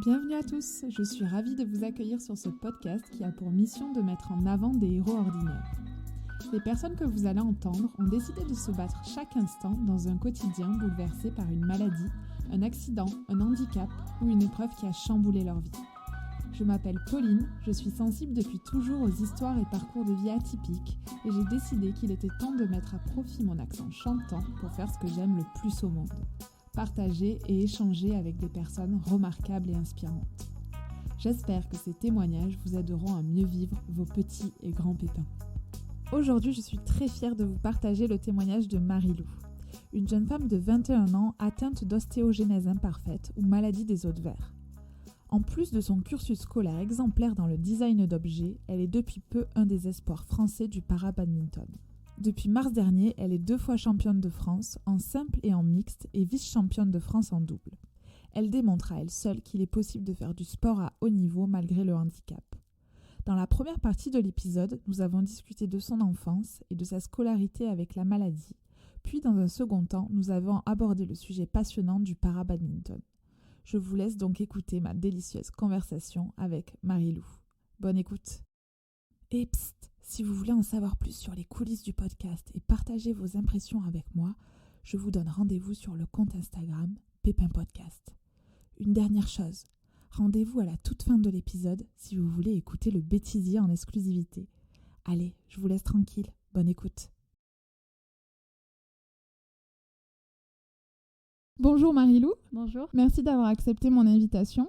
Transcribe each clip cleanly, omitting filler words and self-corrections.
Bienvenue à tous, je suis ravie de vous accueillir sur ce podcast qui a pour mission de mettre en avant des héros ordinaires. Les personnes que vous allez entendre ont décidé de se battre chaque instant dans un quotidien bouleversé par une maladie, un accident, un handicap ou une épreuve qui a chamboulé leur vie. Je m'appelle Pauline, je suis sensible depuis toujours aux histoires et parcours de vie atypiques et j'ai décidé qu'il était temps de mettre à profit mon accent chantant pour faire ce que j'aime le plus au monde. Partager et échanger avec des personnes remarquables et inspirantes. J'espère que ces témoignages vous aideront à mieux vivre vos petits et grands pépins. Aujourd'hui, je suis très fière de vous partager le témoignage de Marie-Lou, une jeune femme de 21 ans atteinte d'ostéogenèse imparfaite ou maladie des os de verre. En plus de son cursus scolaire exemplaire dans le design d'objets, elle est depuis peu un des espoirs français du para-badminton. Depuis mars dernier, elle est 2 fois championne de France en simple et en mixte et vice-championne de France en double. Elle démontre à elle seule qu'il est possible de faire du sport à haut niveau malgré le handicap. Dans la première partie de l'épisode, nous avons discuté de son enfance et de sa scolarité avec la maladie. Puis dans un second temps, nous avons abordé le sujet passionnant du para-badminton. Je vous laisse donc écouter ma délicieuse conversation avec Marie-Lou. Bonne écoute. Et psst, si vous voulez en savoir plus sur les coulisses du podcast et partager vos impressions avec moi, je vous donne rendez-vous sur le compte Instagram Pépin Podcast. Une dernière chose, rendez-vous à la toute fin de l'épisode si vous voulez écouter le bêtisier en exclusivité. Allez, je vous laisse tranquille, bonne écoute. Bonjour Marie-Lou. Bonjour. Merci d'avoir accepté mon invitation.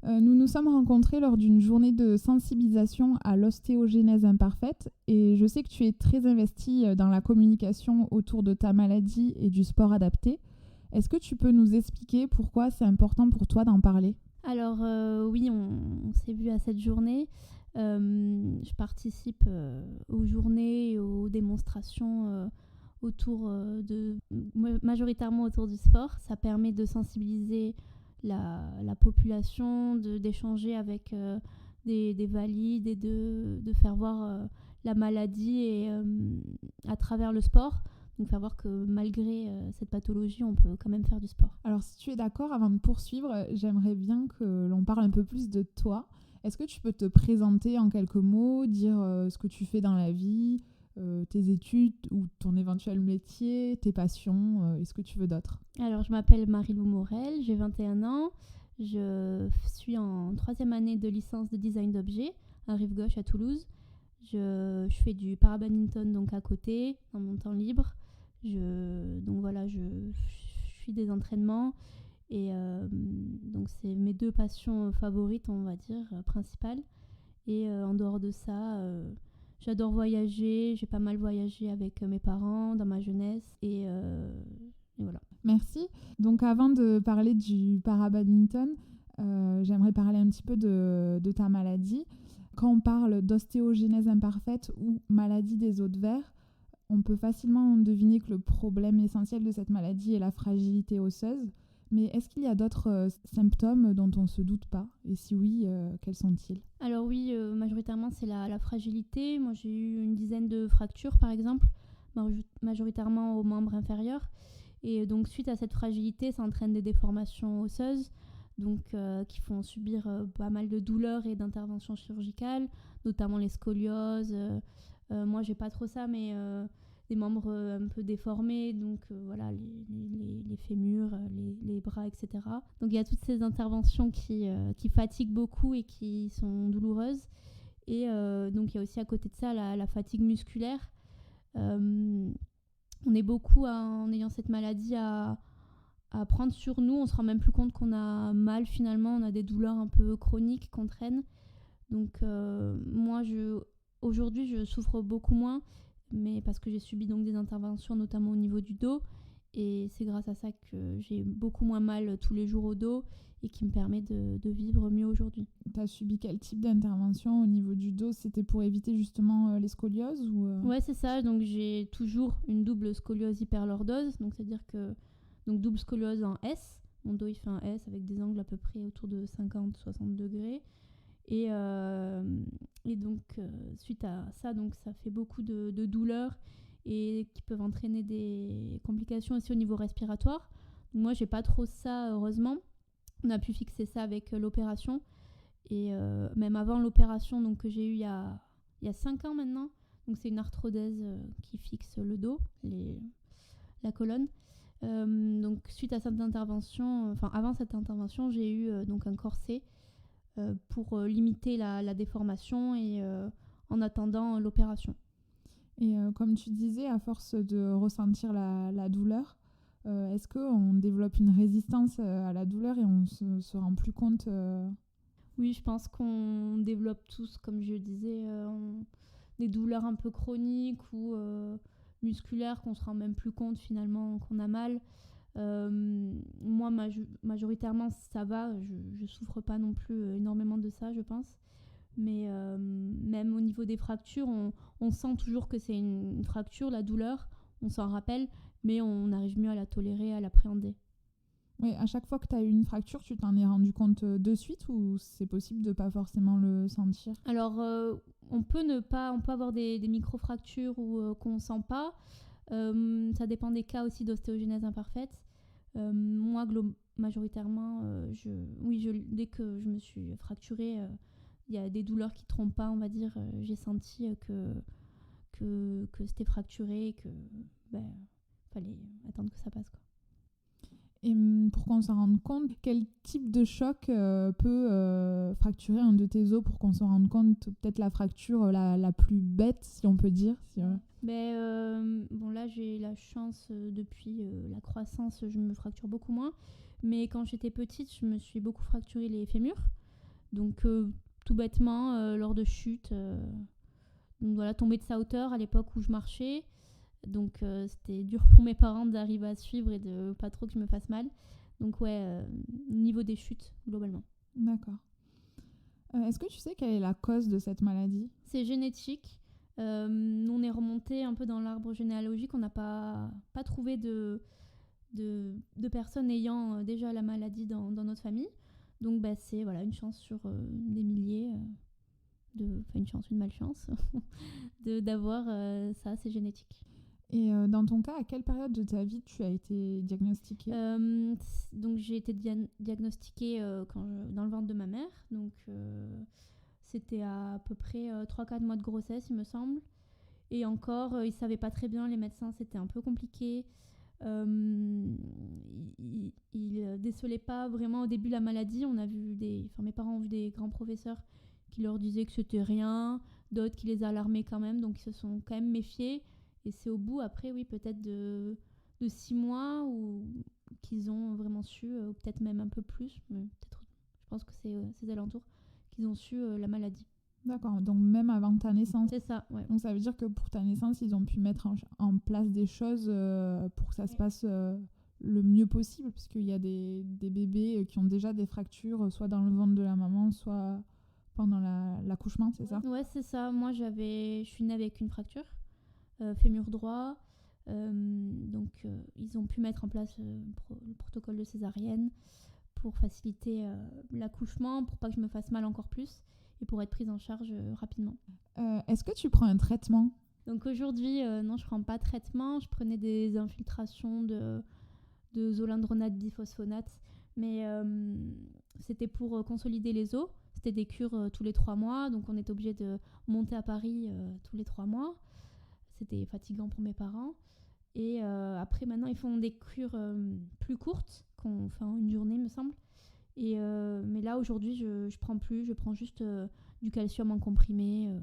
Nous nous sommes rencontrés lors d'une journée de sensibilisation à l'ostéogenèse imparfaite et je sais que tu es très investie dans la communication autour de ta maladie et du sport adapté. Est-ce que tu peux nous expliquer pourquoi c'est important pour toi d'en parler ? Alors oui, on s'est vu à cette journée. Je participe aux journées et aux démonstrations majoritairement autour du sport. Ça permet de sensibiliser la population, d'échanger avec des valides et de faire voir la maladie et, à travers le sport. Donc faire voir que malgré cette pathologie, on peut quand même faire du sport. Alors si tu es d'accord, avant de poursuivre, j'aimerais bien que l'on parle un peu plus de toi. Est-ce que tu peux te présenter en quelques mots, dire ce que tu fais dans la vie, tes études ou ton éventuel métier, tes passions, et ce que tu veux d'autre ? Alors je m'appelle Marie-Lou Morel, j'ai 21 ans. Je suis en 3e année de licence de design d'objets à Rive-Gauche à Toulouse. Je fais du para-badminton donc à côté, dans mon temps libre. Je suis des entraînements et donc c'est mes 2 passions favorites, on va dire, principales. Et en dehors de ça, j'adore voyager, j'ai pas mal voyagé avec mes parents dans ma jeunesse et voilà. Merci. Donc avant de parler du para-badminton, j'aimerais parler un petit peu de ta maladie. Quand on parle d'ostéogenèse imparfaite ou maladie des os de verre, on peut facilement deviner que le problème essentiel de cette maladie est la fragilité osseuse. Mais est-ce qu'il y a d'autres symptômes dont on ne se doute pas ? Et si oui, quels sont-ils ? Alors oui, majoritairement c'est la fragilité. Moi j'ai eu une dizaine de fractures par exemple, majoritairement aux membres inférieurs. Et donc suite à cette fragilité, ça entraîne des déformations osseuses, donc qui font subir pas mal de douleurs et d'interventions chirurgicales, notamment les scolioses. Moi j'ai pas trop ça, mais des membres un peu déformés, donc voilà, les fémurs, les bras, etc. Donc il y a toutes ces interventions qui fatiguent beaucoup et qui sont douloureuses. Et donc il y a aussi à côté de ça la fatigue musculaire. On est beaucoup en ayant cette maladie à prendre sur nous. On se rend même plus compte qu'on a mal finalement. On a des douleurs un peu chroniques qu'on traîne. Donc moi aujourd'hui je souffre beaucoup moins, mais parce que j'ai subi donc des interventions notamment au niveau du dos, et c'est grâce à ça que j'ai beaucoup moins mal tous les jours au dos et qui me permet de vivre mieux aujourd'hui. Tu as subi quel type d'intervention au niveau du dos ? C'était pour éviter justement les scolioses ou Ouais, c'est ça. Donc j'ai toujours une double scoliose hyperlordose, donc c'est-à-dire que donc double scoliose en S. Mon dos il fait un S avec des angles à peu près autour de 50-60 degrés. Et donc, suite à ça, donc, ça fait beaucoup de douleurs et qui peuvent entraîner des complications aussi au niveau respiratoire. Donc, moi, j'ai pas trop ça, heureusement. on a pu fixer ça avec l'opération. Et même avant l'opération donc, que j'ai eue il y a 5 ans maintenant, donc c'est une arthrodèse qui fixe le dos, la colonne. Donc suite à cette intervention, avant cette intervention, j'ai eu donc un corset pour limiter la déformation et en attendant l'opération. Et comme tu disais, à force de ressentir la douleur, est-ce qu'on développe une résistance à la douleur et on se rend plus compte Oui, je pense qu'on développe tous, comme je disais, des douleurs un peu chroniques ou musculaires qu'on se rend même plus compte finalement qu'on a mal. Moi, majoritairement, ça va. Je souffre pas non plus énormément de ça, je pense. Mais même au niveau des fractures, on sent toujours que c'est une fracture, la douleur, on s'en rappelle, mais on arrive mieux à la tolérer, à l'appréhender. Oui, à chaque fois que tu as eu une fracture, tu t'en es rendu compte de suite ou c'est possible de pas forcément le sentir? Alors, on peut avoir des micro-fractures ou qu'on ne sent pas. Ça dépend des cas aussi d'ostéogenèse imparfaite. Moi, majoritairement, dès que je me suis fracturée, il y a des douleurs qui ne trompent pas, on va dire. J'ai senti que c'était fracturé et que fallait attendre que ça passe, quoi. Et pour qu'on s'en rende compte, quel type de choc peut fracturer un de tes os pour qu'on s'en rende compte? Peut-être la fracture la plus bête, si on peut dire. Là, j'ai la chance, depuis la croissance, je me fracture beaucoup moins. Mais quand j'étais petite, je me suis beaucoup fracturé les fémurs. Donc, tout bêtement, lors de chutes. Donc voilà, tomber de sa hauteur à l'époque où je marchais. Donc c'était dur pour mes parents d'arriver à suivre et de pas trop que je me fasse mal. Donc niveau des chutes, globalement. D'accord. Est-ce que tu sais quelle est la cause de cette maladie? C'est génétique. On est remonté un peu dans l'arbre généalogique. On n'a pas trouvé de personnes ayant déjà la maladie dans notre famille. Donc c'est une chance sur des milliers. Une malchance d'avoir ça, c'est génétique. Et dans ton cas, à quelle période de ta vie tu as été diagnostiquée? Donc j'ai été diagnostiquée dans le ventre de ma mère. Donc c'était à peu près 3-4 mois de grossesse, il me semble. Et encore, ils ne savaient pas très bien, les médecins, c'était un peu compliqué. Ils ne décelaient pas vraiment au début la maladie. Mes parents ont vu des grands professeurs qui leur disaient que c'était rien, d'autres qui les alarmaient quand même, donc ils se sont quand même méfiés. Et c'est au bout, après, oui, peut-être de 6 mois où qu'ils ont vraiment su, peut-être même un peu plus, mais peut-être, je pense que c'est ces alentours, qu'ils ont su la maladie. D'accord, donc même avant ta naissance. C'est ça, ouais. Donc ça veut dire que pour ta naissance, ils ont pu mettre en place des choses pour que ça se passe le mieux possible, parce qu'il y a des bébés qui ont déjà des fractures, soit dans le ventre de la maman, soit pendant l'accouchement, c'est ça? Ouais, c'est ça. Moi, je suis née avec une fracture, fémur droit. Donc, ils ont pu mettre en place le protocole de césarienne pour faciliter l'accouchement, pour pas que je me fasse mal encore plus et pour être prise en charge rapidement. Est-ce que tu prends un traitement? Donc aujourd'hui, non, je prends pas de traitement. Je prenais des infiltrations de zolindronate biphosphonate, mais c'était pour consolider les os. C'était des cures tous les 3 mois, donc on était obligé de monter à Paris tous les 3 mois. C'était fatigant pour mes parents. Et après, maintenant, ils font des cures plus courtes, qu'on fait en une journée, me semble. Mais là, aujourd'hui, je prends plus. Je prends juste du calcium en comprimé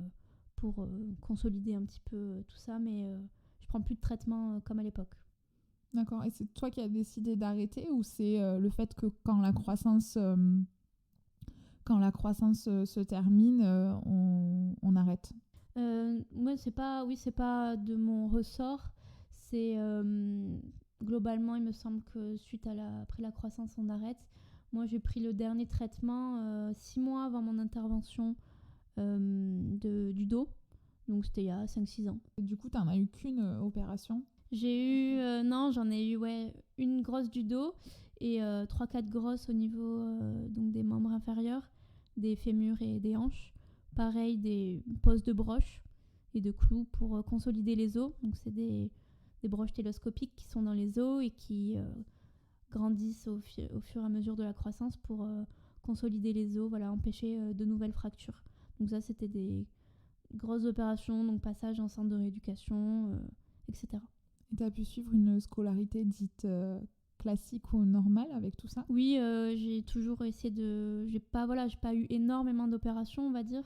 pour consolider un petit peu tout ça. Mais je prends plus de traitement comme à l'époque. D'accord. Et c'est toi qui as décidé d'arrêter ou c'est le fait que quand la croissance se termine, on arrête? C'est pas de mon ressort. C'est globalement, il me semble que après la croissance, on arrête. Moi, j'ai pris le dernier traitement 6 mois avant mon intervention du dos. Donc, c'était il y a 5-6 ans. Et du coup, tu n'en as eu qu'une opération? J'en ai eu une grosse du dos et 3-4 grosses au niveau donc des membres inférieurs, des fémurs et des hanches. Pareil, des poses de broches et de clous pour consolider les os. Donc, c'est des broches télescopiques qui sont dans les os et qui grandissent au fur et à mesure de la croissance pour consolider les os, voilà, empêcher de nouvelles fractures. Donc ça, c'était des grosses opérations, donc passage en centre de rééducation, etc. Et tu as pu suivre une scolarité dite classique ou normale avec tout ça? Oui, j'ai toujours essayé de... J'ai pas eu énormément d'opérations, on va dire.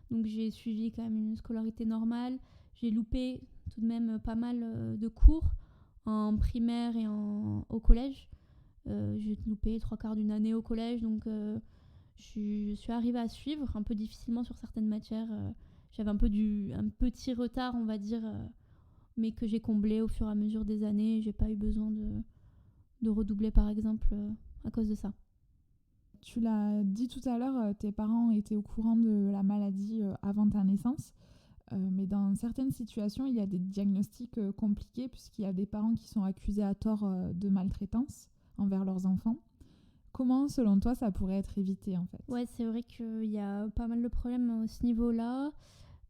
Donc j'ai suivi quand même une scolarité normale. J'ai loupé tout de même pas mal de cours en primaire et au collège. J'ai loupé 3/4 d'une année au collège, donc je suis arrivée à suivre un peu difficilement sur certaines matières. J'avais un petit retard, on va dire, mais que j'ai comblé au fur et à mesure des années. J'ai pas eu besoin de redoubler, par exemple, à cause de ça. Tu l'as dit tout à l'heure, tes parents étaient au courant de la maladie avant ta naissance. Mais dans certaines situations, il y a des diagnostics compliqués puisqu'il y a des parents qui sont accusés à tort de maltraitance envers leurs enfants. Comment, selon toi, ça pourrait être évité en fait? Ouais, c'est vrai qu'il y a pas mal de problèmes à ce niveau-là.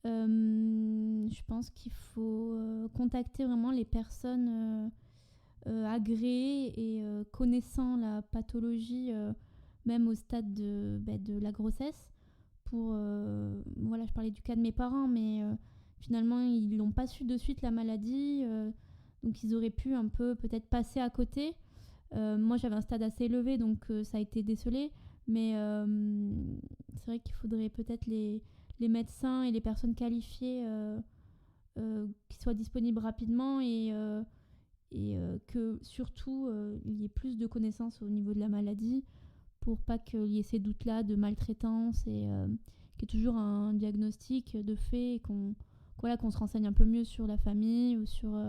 Je pense qu'il faut contacter vraiment les personnes agréées et connaissant la pathologie, même au stade de la grossesse. Je parlais du cas de mes parents, mais finalement ils n'ont pas su de suite la maladie, donc ils auraient pu un peu peut-être passer à côté. Moi j'avais un stade assez élevé, donc ça a été décelé, mais c'est vrai qu'il faudrait peut-être les médecins et les personnes qualifiées qui soient disponibles rapidement et que surtout il y ait plus de connaissances au niveau de la maladie, pour pas qu'il y ait ces doutes-là de maltraitance et qu'il y ait toujours un diagnostic de fait et qu'on se renseigne un peu mieux sur la famille ou sur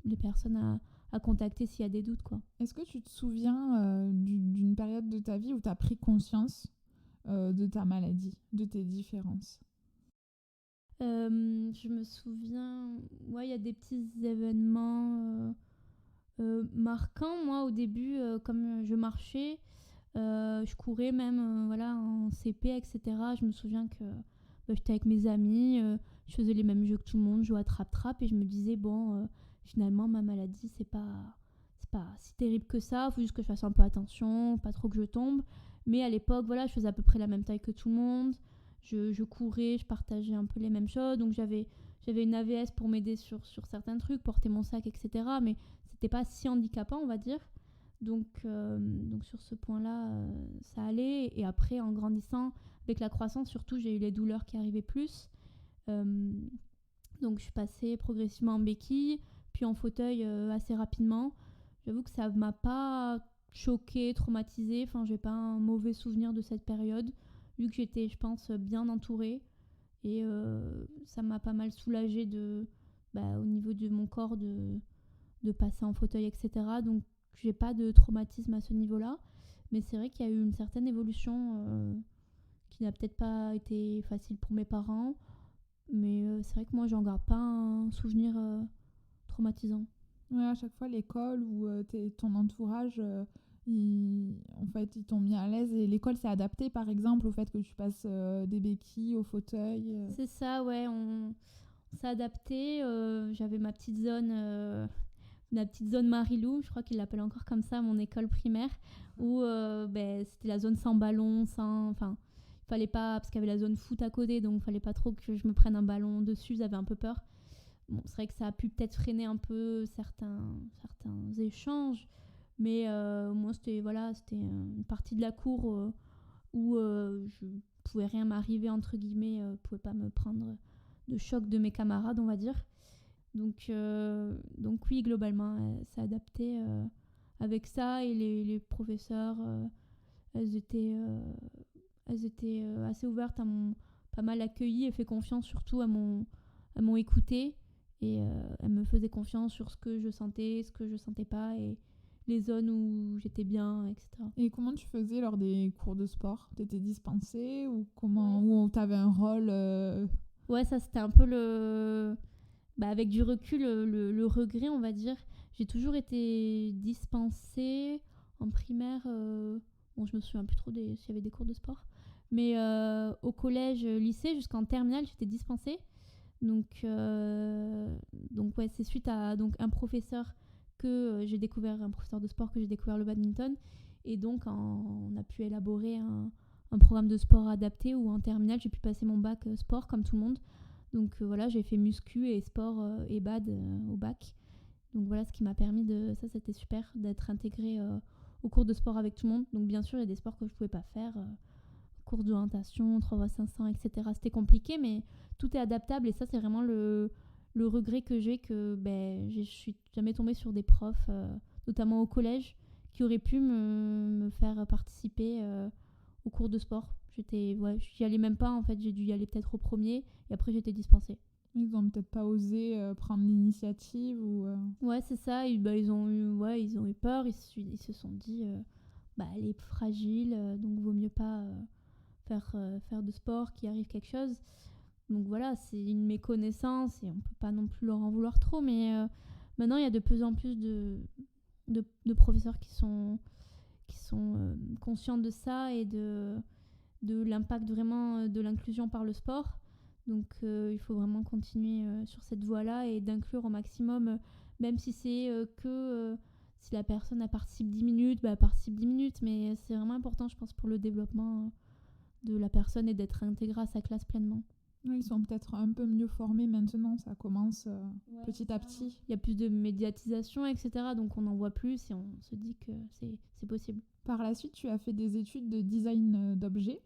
les personnes à contacter s'il y a des doutes, quoi. Est-ce que tu te souviens d'une période de ta vie où tu as pris conscience de ta maladie, de tes différences? Je me souviens, il y a des petits événements marquant. Moi, au début, comme je marchais, je courais même en CP, etc. Je me souviens que j'étais avec mes amis, je faisais les mêmes jeux que tout le monde, je jouais à trappe-trappe et je me disais, finalement, ma maladie, c'est pas si terrible que ça, faut juste que je fasse un peu attention, pas trop que je tombe. Mais à l'époque, je faisais à peu près la même taille que tout le monde, je courais, je partageais un peu les mêmes choses, donc j'avais une AVS pour m'aider sur certains trucs, porter mon sac, etc. Mais c'était pas si handicapant, on va dire. Donc sur ce point-là, ça allait. Et après, en grandissant, avec la croissance, surtout, j'ai eu les douleurs qui arrivaient plus. Donc je suis passée progressivement en béquille, puis en fauteuil assez rapidement. J'avoue que ça m'a pas choquée, traumatisée. Enfin, j'ai pas un mauvais souvenir de cette période, vu que j'étais, je pense, bien entourée. Et ça m'a pas mal soulagée au niveau de mon corps de passer en fauteuil, etc. Donc j'ai pas de traumatisme à ce niveau-là. Mais c'est vrai qu'il y a eu une certaine évolution qui n'a peut-être pas été facile pour mes parents. Mais c'est vrai que moi, j'en garde pas un souvenir traumatisant. Ouais, à chaque fois, l'école ou ton entourage, ils t'ont mis à l'aise. Et l'école s'est adaptée, par exemple, au fait que tu passes des béquilles au fauteuil. C'est ça, ouais. On s'est adapté. J'avais ma petite zone Marilou, je crois qu'ils l'appellent encore comme ça, mon école primaire, où c'était la zone sans ballon, il fallait pas, parce qu'il y avait la zone foot à côté, donc il fallait pas trop que je me prenne un ballon dessus, j'avais un peu peur. Bon, c'est vrai que ça a pu peut-être freiner un peu certains échanges, mais moi c'était une partie de la cour où je pouvais rien m'arriver, entre guillemets, pouvais pas me prendre de choc de mes camarades, on va dire. Donc oui, globalement, elle s'est adaptée avec ça, et les professeurs, elles étaient assez ouvertes, pas mal accueillies et fait confiance, surtout elles m'ont écoutée, et elles me faisaient confiance sur ce que je sentais, ce que je sentais pas, et les zones où j'étais bien, etc. Et comment tu faisais lors des cours de sport? T'étais dispensée ou ou t'avais un rôle Ouais, ça c'était un peu avec du recul, le regret, on va dire. J'ai toujours été dispensée en primaire. Je me souviens plus trop s'il y avait des cours de sport. Mais au collège, lycée, jusqu'en terminale, j'étais dispensée. Donc ouais, c'est suite à un professeur j'ai découvert un professeur de sport, que j'ai découvert le badminton. Et donc, on a pu élaborer un programme de sport adapté où en terminale, j'ai pu passer mon bac sport comme tout le monde. Donc voilà, j'ai fait muscu et sport et bad au bac. Donc voilà, ce qui m'a permis ça c'était super, d'être intégrée au cours de sport avec tout le monde. Donc bien sûr, il y a des sports que je pouvais pas faire, cours d'orientation, 3x500, etc. C'était compliqué, mais tout est adaptable et ça c'est vraiment le regret que j'ai, que je suis jamais tombée sur des profs, notamment au collège, qui auraient pu me faire participer au cours de sport. J'y allais même pas en fait, j'ai dû y aller peut-être au premier et après j'étais dispensée. Ils ont peut-être pas osé prendre l'initiative ou... Ouais, c'est ça. Ils ont eu peur. Ils se sont dit, elle est fragile, donc vaut mieux pas faire de sport, qu'il arrive quelque chose. Donc voilà, c'est une méconnaissance et on peut pas non plus leur en vouloir trop. Mais maintenant, il y a de plus en plus de professeurs qui sont conscients de ça et de l'impact vraiment de l'inclusion par le sport. Donc il faut vraiment continuer sur cette voie-là et d'inclure au maximum, même si c'est si la personne participe 10 minutes, elle participe 10 minutes, mais c'est vraiment important, je pense, pour le développement de la personne et d'être intégrée à sa classe pleinement. Oui, ils sont peut-être un peu mieux formés maintenant, ça commence petit à petit. Il y a plus de médiatisation, etc. Donc on en voit plus et on se dit que c'est possible. Par la suite, tu as fait des études de design d'objets,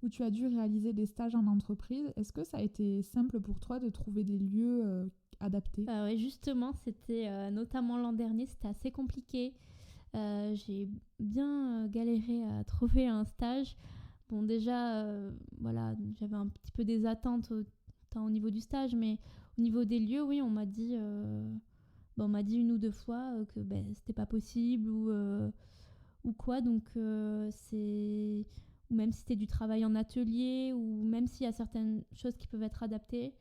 où tu as dû réaliser des stages en entreprise. Est-ce que ça a été simple pour toi de trouver des lieux adaptés ? Oui, justement, c'était notamment l'an dernier, c'était assez compliqué. J'ai bien galéré à trouver un stage. Bon, déjà, j'avais un petit peu des attentes tant au niveau du stage, mais au niveau des lieux, oui, on m'a dit une ou deux fois que c'était pas possible ou quoi. Donc, ou même si c'était du travail en atelier, ou même s'il y a certaines choses qui peuvent être adaptées,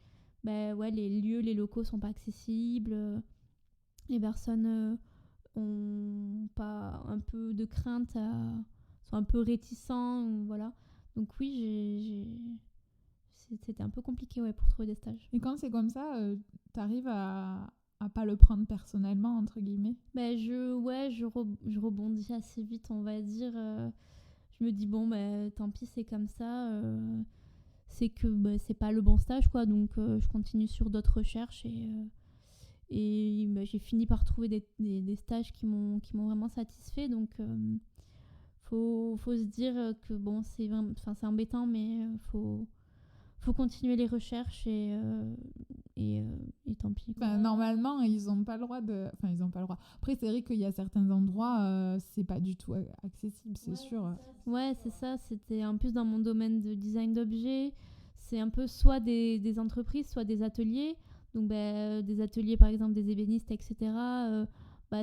les lieux, les locaux sont pas accessibles, les personnes ont pas un peu de crainte, sont un peu réticents, voilà. Donc oui, c'était un peu compliqué pour trouver des stages. Et quand c'est comme ça, t'arrives à pas le prendre personnellement, entre guillemets ? Je rebondis assez vite, on va dire. Je me dis tant pis, c'est comme ça, c'est que c'est pas le bon stage, quoi. Donc je continue sur d'autres recherches et j'ai fini par trouver des stages qui m'ont vraiment satisfait. Donc faut se dire que c'est embêtant, mais faut continuer les recherches et tant pis, quoi. Normalement, ils ont pas le droit de... Enfin, ils ont pas le droit. Après, c'est vrai qu'il y a certains endroits, c'est pas du tout accessible, c'est sûr. Ouais, c'est ça. C'était en plus dans mon domaine de design d'objets. C'est un peu soit des entreprises, soit des ateliers. Donc, des ateliers, par exemple, des ébénistes, etc.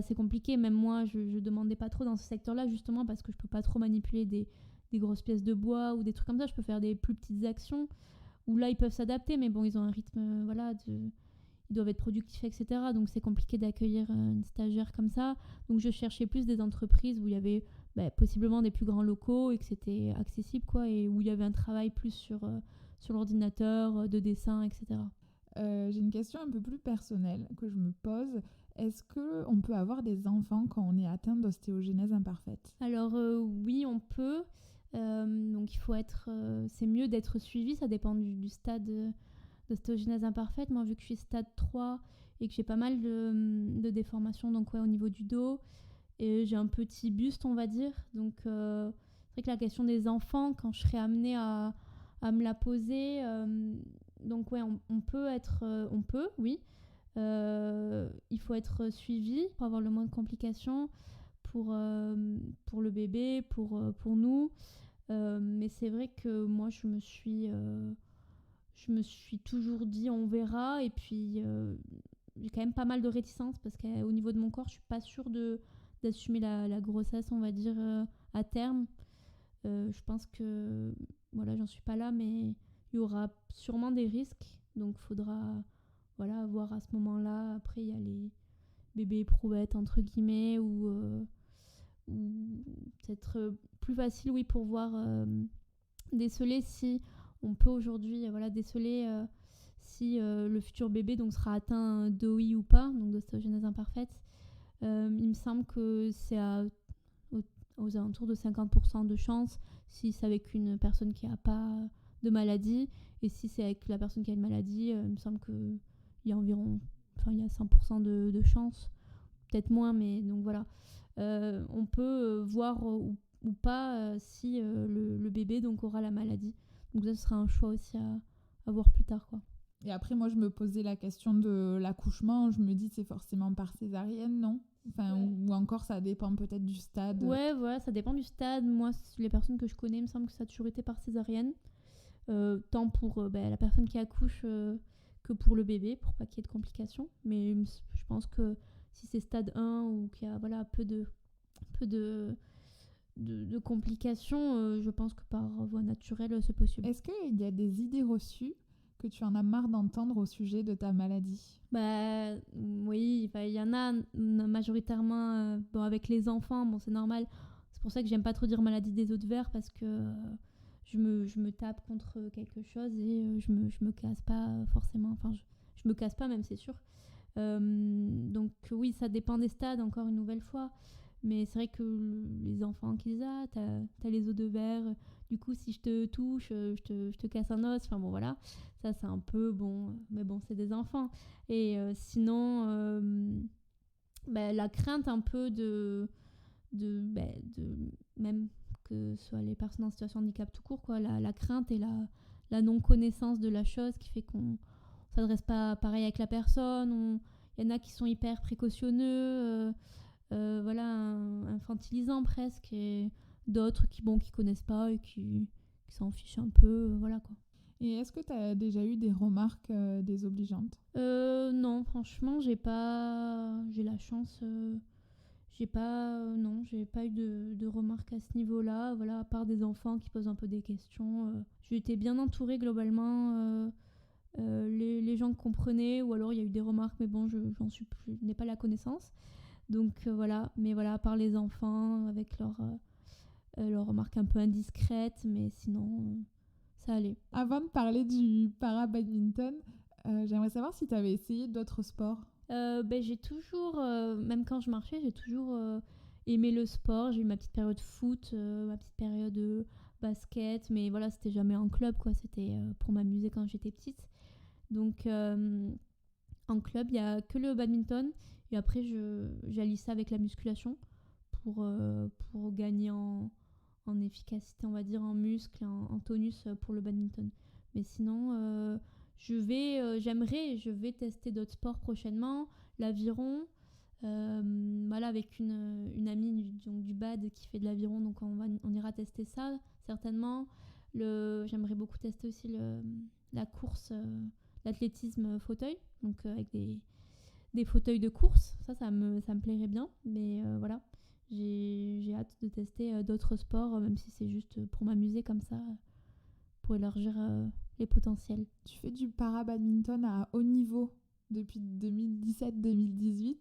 C'est compliqué. Même moi, je demandais pas trop dans ce secteur-là, justement, parce que je peux pas trop manipuler des grosses pièces de bois ou des trucs comme ça. Je peux faire des plus petites actions où là, ils peuvent s'adapter. Mais bon, ils ont un rythme, ils doivent être productifs, etc. Donc, c'est compliqué d'accueillir une stagiaire comme ça. Donc, je cherchais plus des entreprises où il y avait possiblement des plus grands locaux et que c'était accessible, quoi, et où il y avait un travail plus sur l'ordinateur, de dessin, etc. J'ai une question un peu plus personnelle que je me pose. Est-ce qu'on peut avoir des enfants quand on est atteint d'ostéogenèse imparfaite ? Alors oui, on peut. Donc il faut c'est mieux d'être suivi, ça dépend du stade d'ostéogenèse imparfaite. Moi, vu que je suis stade 3 et que j'ai pas mal de déformations, donc au niveau du dos, et j'ai un petit buste, on va dire. Donc c'est vrai que la question des enfants, quand je serai amenée à me la poser, donc on peut, oui. Il faut être suivi pour avoir le moins de complications pour le bébé, pour nous. Mais c'est vrai que moi, je me suis toujours dit on verra. Et puis, j'ai quand même pas mal de réticence parce qu'au niveau de mon corps, je suis pas sûre d'assumer la grossesse, on va dire, à terme. Je pense que j'en suis pas là, mais il y aura sûrement des risques. Donc, faudra voir à ce moment-là. Après, il y a les bébés éprouvettes, entre guillemets, ou peut-être plus facile, oui, pour voir déceler si on peut aujourd'hui déceler si le futur bébé donc sera atteint d'OI ou pas, donc d'ostéogenèse imparfaite. Il me semble que c'est aux alentours de 50% de chance si c'est avec une personne qui n'a pas de maladie. Et si c'est avec la personne qui a une maladie, il me semble qu'il y a il y a 100% de chance. Peut-être moins, mais donc voilà. On peut voir ou pas si le bébé donc aura la maladie. Donc ça, ce sera un choix aussi à voir plus tard, quoi. Et après, moi, je me posais la question de l'accouchement. Je me dis, c'est forcément par césarienne, non ? Ou encore, ça dépend peut-être du stade. Ouais, voilà, ça dépend du stade. Moi, les personnes que je connais, il me semble que ça a toujours été par césarienne. Tant pour la personne qui accouche que pour le bébé, pour pas qu'il y ait de complications. Mais je pense que si c'est stade 1 ou qu'il y a peu de complications, je pense que par voie naturelle, c'est possible. Est-ce qu'il y a des idées reçues que tu en as marre d'entendre au sujet de ta maladie ? Oui, il y en a majoritairement avec les enfants, c'est normal. C'est pour ça que j'aime pas trop dire maladie des os de verre, parce que je me tape contre quelque chose et je me casse pas forcément. Enfin, je me casse pas même, c'est sûr. Donc oui, ça dépend des stades, encore une nouvelle fois. Mais c'est vrai que les enfants qu'ils ont, t'as les os de verre. Du coup, si je te touche, je te casse un os. Enfin bon, voilà. Ça, c'est un peu bon. Mais bon, c'est des enfants. Et sinon, la crainte un peu de même que ce soit les personnes en situation de handicap tout court, quoi. La crainte et la non-connaissance de la chose qui fait qu'on s'adresse pas pareil avec la personne. Il y en a qui sont hyper précautionneux. Infantilisant presque, et d'autres qui connaissent pas et qui s'en fichent un peu, voilà quoi. Et est-ce que tu as déjà eu des remarques désobligeantes ? Non, franchement, j'ai la chance, j'ai pas eu de remarques à ce niveau-là, voilà, à part des enfants qui posent un peu des questions. J'ai été bien entourée globalement, les gens comprenaient, ou alors il y a eu des remarques, mais bon, je n'ai pas la connaissance. Donc voilà, mais voilà, à part les enfants avec leurs remarques un peu indiscrètes, mais sinon, ça allait. Avant de parler du para-badminton, j'aimerais savoir si tu avais essayé d'autres sports. J'ai toujours, même quand je marchais, j'ai toujours aimé le sport. J'ai eu ma petite période foot, ma petite période basket, mais voilà, c'était jamais en club, quoi. C'était pour m'amuser quand j'étais petite. Donc en club, il n'y a que le badminton. Et après, j'allie ça avec la musculation pour gagner en efficacité, on va dire, en muscle, en tonus pour le badminton. Mais sinon, je vais tester d'autres sports prochainement. L'aviron, avec une amie du bad qui fait de l'aviron, donc on ira tester ça, certainement. J'aimerais beaucoup tester aussi la course, l'athlétisme fauteuil, donc avec des fauteuils de course, ça me plairait bien, mais voilà, j'ai hâte de tester d'autres sports, même si c'est juste pour m'amuser comme ça, pour élargir les potentiels. Tu fais du para-badminton à haut niveau depuis 2017-2018.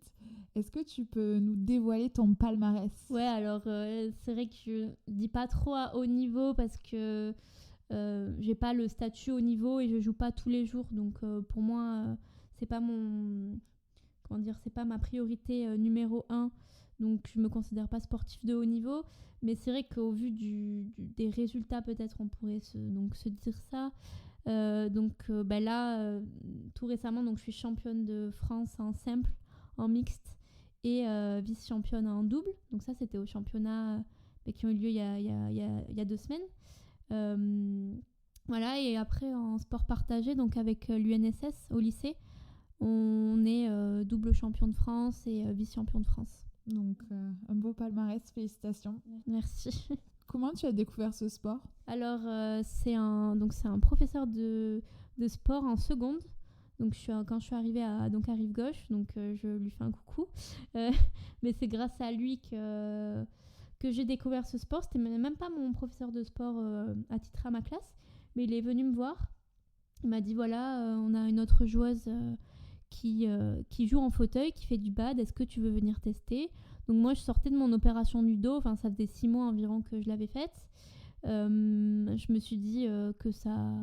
Est-ce que tu peux nous dévoiler ton palmarès ? Ouais, alors c'est vrai que je dis pas trop à haut niveau parce que j'ai pas le statut haut niveau et je joue pas tous les jours, donc pour moi c'est pas c'est pas ma priorité numéro 1, donc je me considère pas sportif de haut niveau. Mais c'est vrai qu'au vu des résultats, peut-être on pourrait se dire ça. Là, tout récemment, donc je suis championne de France en simple, en mixte, et vice-championne en double. Donc ça, c'était aux championnats qui ont eu lieu il y a 2 semaines. Voilà, et après en sport partagé, donc avec l'UNSS au lycée, on est double champion de France et vice-champion de France. Donc un beau palmarès, félicitations. Merci. Comment tu as découvert ce sport ? Alors c'est un professeur de sport en seconde. Donc quand je suis arrivée à Rive Gauche, donc je lui fais un coucou. Mais c'est grâce à lui que j'ai découvert ce sport. C'était même pas mon professeur de sport attitré à ma classe, mais il est venu me voir. Il m'a dit voilà, on a une autre joueuse qui joue en fauteuil, qui fait du bad, est-ce que tu veux venir tester ? Donc moi je sortais de mon opération du dos, ça faisait 6 mois environ que je l'avais faite. Je me suis dit que ça...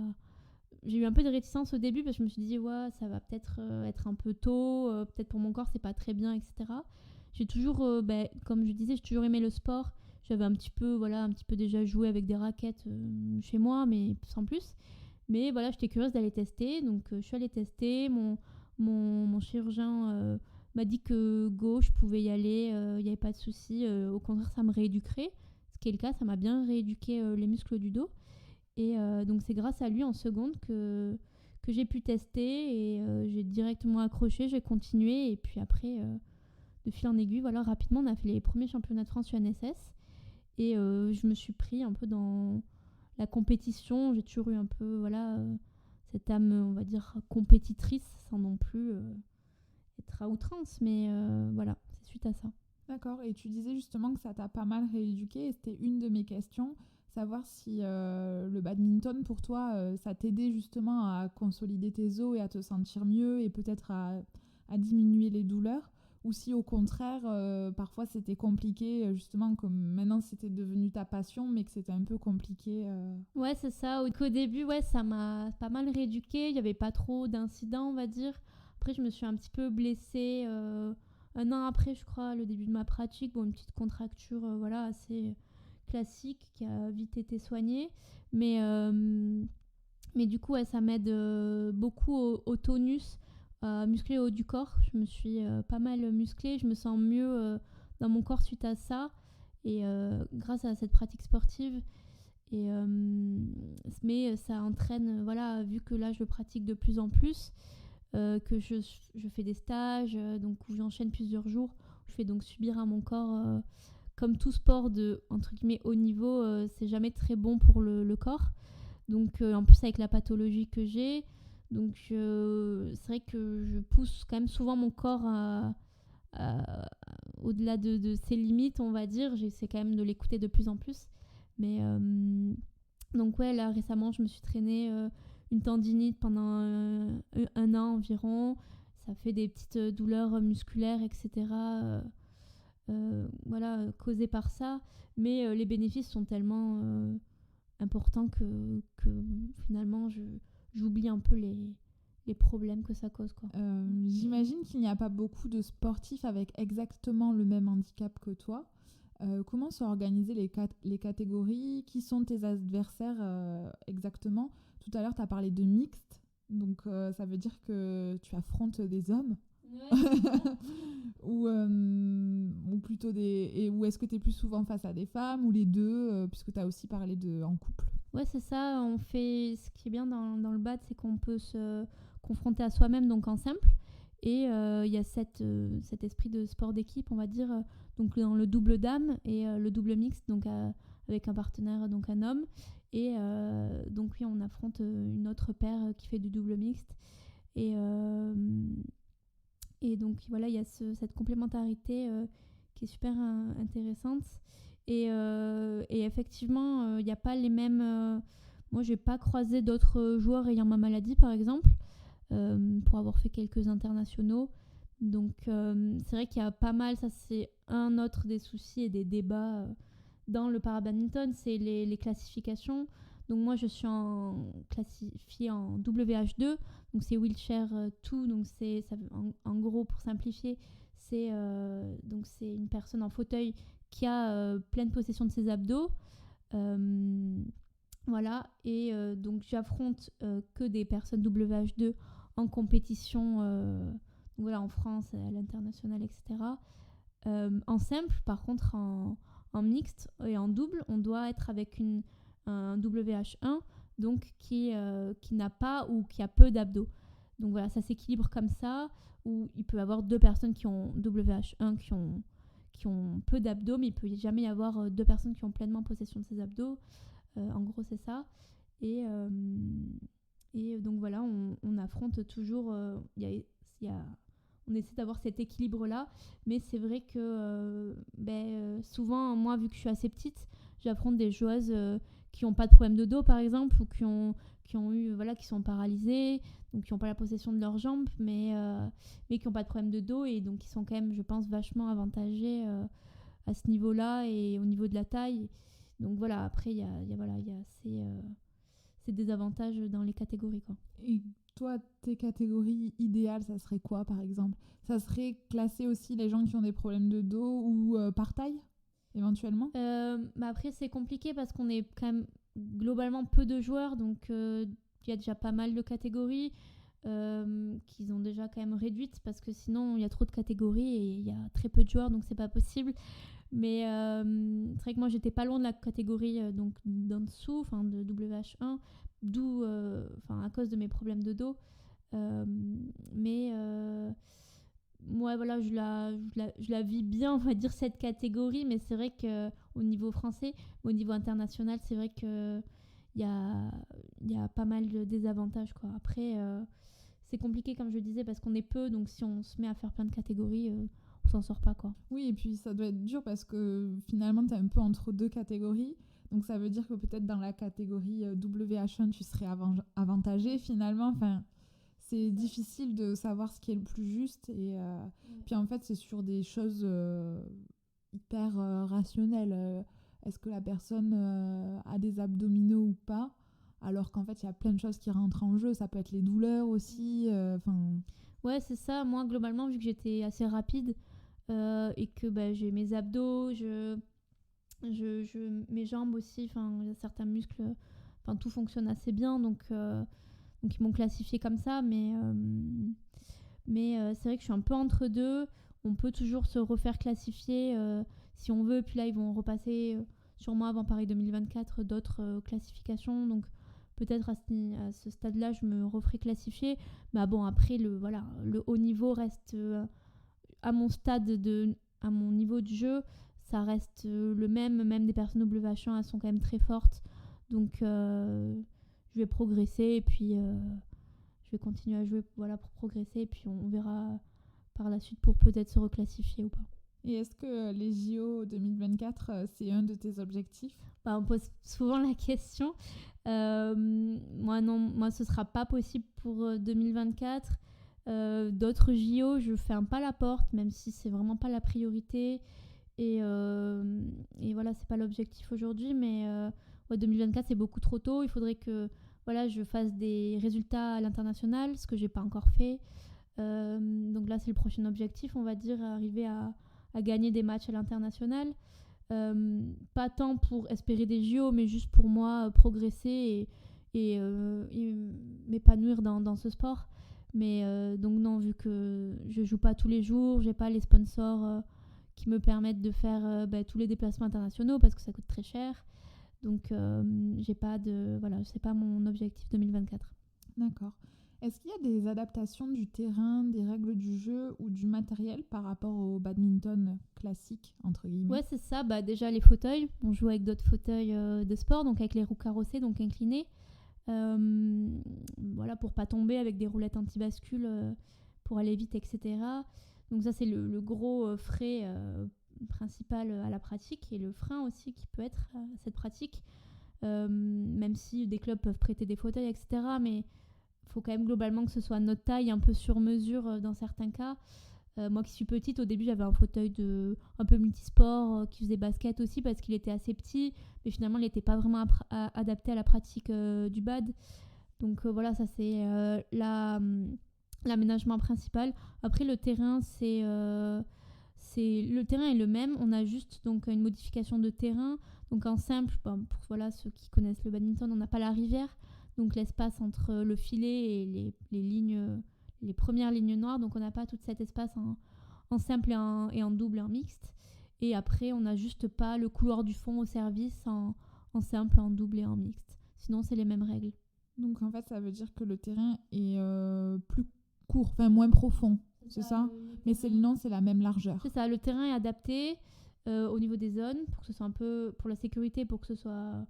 J'ai eu un peu de réticence au début parce que je me suis dit ouais, ça va peut-être être un peu tôt, peut-être pour mon corps c'est pas très bien, etc. j'ai toujours, comme je disais, j'ai toujours aimé le sport. J'avais un petit peu déjà joué avec des raquettes chez moi, mais sans plus. Mais voilà, j'étais curieuse d'aller tester. Donc, je suis allée tester. Mon chirurgien m'a dit que je pouvais y aller. Il n'y avait pas de souci. Au contraire, ça me rééduquerait. Ce qui est le cas, ça m'a bien rééduqué les muscles du dos. Et donc, c'est grâce à lui en seconde que j'ai pu tester. Et j'ai directement accroché, j'ai continué. Et puis après, de fil en aiguille, voilà, rapidement, on a fait les premiers championnats de France UNSS. Et je me suis pris un peu dans la compétition. J'ai toujours eu un peu cette âme, on va dire, compétitrice, sans non plus être à outrance. Mais voilà, c'est suite à ça. D'accord, et tu disais justement que ça t'a pas mal rééduqué, et c'était une de mes questions, savoir si le badminton pour toi, ça t'aidait justement à consolider tes os et à te sentir mieux et peut-être à diminuer les douleurs, ou si au contraire, parfois c'était compliqué, justement comme maintenant c'était devenu ta passion, mais que c'était un peu compliqué. Ouais, c'est ça. Qu'au début, ça m'a pas mal rééduqué. Il n'y avait pas trop d'incidents, on va dire. Après, je me suis un petit peu blessée 1 an après, je crois, le début de ma pratique. Bon, une petite contracture assez classique qui a vite été soignée. Mais du coup, ça m'aide beaucoup au tonus, à muscler le haut du corps. Je me suis pas mal musclée. Je me sens mieux dans mon corps suite à ça. Et grâce à cette pratique sportive. Et, mais ça entraîne, vu que là, je le pratique de plus en plus, que je fais des stages donc où j'enchaîne plusieurs jours. Je fais donc subir à mon corps, comme tout sport de entre guillemets haut niveau, c'est jamais très bon pour le corps. Donc en plus avec la pathologie que j'ai, donc c'est vrai que je pousse quand même souvent mon corps au-delà de ses limites, on va dire. J'essaie quand même de l'écouter de plus en plus. Mais donc là récemment je me suis traînée une tendinite pendant 1 an environ. Ça fait des petites douleurs musculaires, etc. Causées par ça. Mais les bénéfices sont tellement importants que finalement j'oublie un peu les problèmes que ça cause, quoi. J'imagine qu'il n'y a pas beaucoup de sportifs avec exactement le même handicap que toi. Comment sont organisées les catégories? Qui sont tes adversaires exactement? Tout à l'heure, tu as parlé de mixte, donc ça veut dire que tu affrontes des hommes. Ouais. ou plutôt ou est-ce que tu es plus souvent face à des femmes ou les deux, puisque tu as aussi parlé en couple? Ouais, c'est ça. On fait ce qui est bien dans le bad, c'est qu'on peut se confronter à soi-même, donc en simple. Et il y a cet esprit de sport d'équipe, on va dire, donc dans le double dame et le double mixte, donc avec un partenaire, donc un homme. Et donc oui, on affronte une autre paire qui fait du double mixte. Et donc voilà, il y a cette complémentarité qui est super intéressante. Et effectivement, il n'y a pas les mêmes... moi, j'ai pas croisé d'autres joueurs ayant ma maladie, par exemple, pour avoir fait quelques internationaux. Donc, c'est vrai qu'il y a pas mal... Ça, c'est un autre des soucis et des débats dans le para-badminton, c'est les classifications. Donc, moi, je suis classifiée en WH2, donc c'est Wheelchair 2, donc en gros, pour simplifier, c'est une personne en fauteuil qui a pleine possession de ses abdos. Voilà, et donc j'affronte que des personnes WH2 en compétition, en France, à l'international, etc. En simple, par contre, en mixte et en double, on doit être avec un WH1, donc qui n'a pas ou qui a peu d'abdos. Donc voilà, ça s'équilibre comme ça, où il peut y avoir 2 personnes qui ont WH1 qui ont peu d'abdos, mais il peut jamais y avoir 2 personnes qui ont pleinement possession de ses abdos. En gros, c'est ça. Et donc voilà, on affronte toujours... on essaie d'avoir cet équilibre-là, mais c'est vrai que souvent, moi, vu que je suis assez petite, j'affronte des joueuses qui n'ont pas de problème de dos, par exemple, ou qui sont paralysées, donc qui n'ont pas la possession de leurs jambes, mais qui n'ont pas de problème de dos, et donc qui sont quand même, je pense, vachement avantagées à ce niveau-là et au niveau de la taille. Donc voilà, après, il y a désavantages dans les catégories, quoi. Et toi, tes catégories idéales, ça serait quoi, par exemple? Ça serait classer aussi les gens qui ont des problèmes de dos ou par taille, éventuellement? Après, c'est compliqué parce qu'on est quand même globalement peu de joueurs, donc il y a déjà pas mal de catégories qu'ils ont déjà quand même réduites parce que sinon il y a trop de catégories et il y a très peu de joueurs, donc c'est pas possible. Mais c'est vrai que moi j'étais pas loin de la catégorie donc d'en dessous, enfin de WH1, d'où à cause de mes problèmes de dos. Mais moi voilà, je la vis bien, on va dire, cette catégorie, mais c'est vrai qu'au niveau français, au niveau international, c'est vrai que il y a pas mal de désavantages, quoi. Après c'est compliqué comme je disais parce qu'on est peu, donc si on se met à faire plein de catégories on s'en sort pas, quoi. Oui, et puis ça doit être dur parce que finalement, tu es un peu entre deux catégories. Donc ça veut dire que peut-être dans la catégorie WH1, tu serais avantagé finalement. Enfin, c'est difficile de savoir ce qui est le plus juste. Et puis en fait, c'est sur des choses hyper rationnelles. Est-ce que la personne a des abdominaux ou pas? Alors qu'en fait, il y a plein de choses qui rentrent en jeu. Ça peut être les douleurs aussi. Ouais, c'est ça. Moi, globalement, vu que j'étais assez rapide et que j'ai mes abdos, mes jambes aussi, il y a certains muscles, tout fonctionne assez bien, donc ils m'ont classifié comme ça. Mais c'est vrai que je suis un peu entre deux. On peut toujours se refaire classifier si on veut. Puis là, ils vont repasser sûrement avant Paris 2024 d'autres classifications. Donc peut-être à ce stade-là, je me referai classifier. Mais bon, après, le haut niveau reste à mon à mon niveau de jeu, ça reste le même. Même des personnes WH1, elles sont quand même très fortes. Donc je vais progresser et puis je vais continuer à jouer pour progresser. Et puis on verra par la suite pour peut-être se reclassifier ou pas. Et est-ce que les JO 2024, c'est un de tes objectifs? On pose souvent la question. Moi, ce sera pas possible pour 2024. D'autres JO, je ferme pas la porte, même si c'est vraiment pas la priorité. Et voilà, c'est pas l'objectif aujourd'hui. Mais 2024, c'est beaucoup trop tôt. Il faudrait que je fasse des résultats à l'international, ce que j'ai pas encore fait. Donc là, c'est le prochain objectif, on va dire, arriver à gagner des matchs à l'international. Pas tant pour espérer des JO, mais juste pour moi progresser et m'épanouir dans ce sport. Mais donc non, vu que je joue pas tous les jours, j'ai pas les sponsors qui me permettent de faire tous les déplacements internationaux parce que ça coûte très cher. Donc j'ai pas c'est pas mon objectif 2024. D'accord. Est-ce qu'il y a des adaptations du terrain, des règles du jeu ou du matériel par rapport au badminton classique, entre guillemets? Ouais, c'est ça. Déjà, les fauteuils. On joue avec d'autres fauteuils de sport, donc avec les roues carrossées, donc inclinées. Pour pas tomber, avec des roulettes anti-bascule pour aller vite, etc. Donc ça, c'est le gros frais principal à la pratique et le frein aussi qui peut être à cette pratique. Même si des clubs peuvent prêter des fauteuils, etc. Mais faut quand même globalement que ce soit notre taille, un peu sur mesure dans certains cas. Moi qui suis petite, au début j'avais un fauteuil un peu multisport qui faisait basket aussi parce qu'il était assez petit, mais finalement il n'était pas vraiment adapté à la pratique du bad. Donc ça c'est l'aménagement principal. Après le terrain le terrain est le même, on a juste donc une modification de terrain. Donc en simple, pour ceux qui connaissent le badminton, on n'a pas la rivière. Donc l'espace entre le filet et les lignes, les premières lignes noires. Donc on n'a pas tout cet espace en simple et en double et en mixte. Et après, on n'a juste pas le couloir du fond au service en simple, en double et en mixte. Sinon, c'est les mêmes règles. Donc en fait, ça veut dire que le terrain est plus court, moins profond, c'est ça? Mais c'est la même largeur. C'est ça, le terrain est adapté au niveau des zones pour que ce soit un peu pour la sécurité, pour que ce soit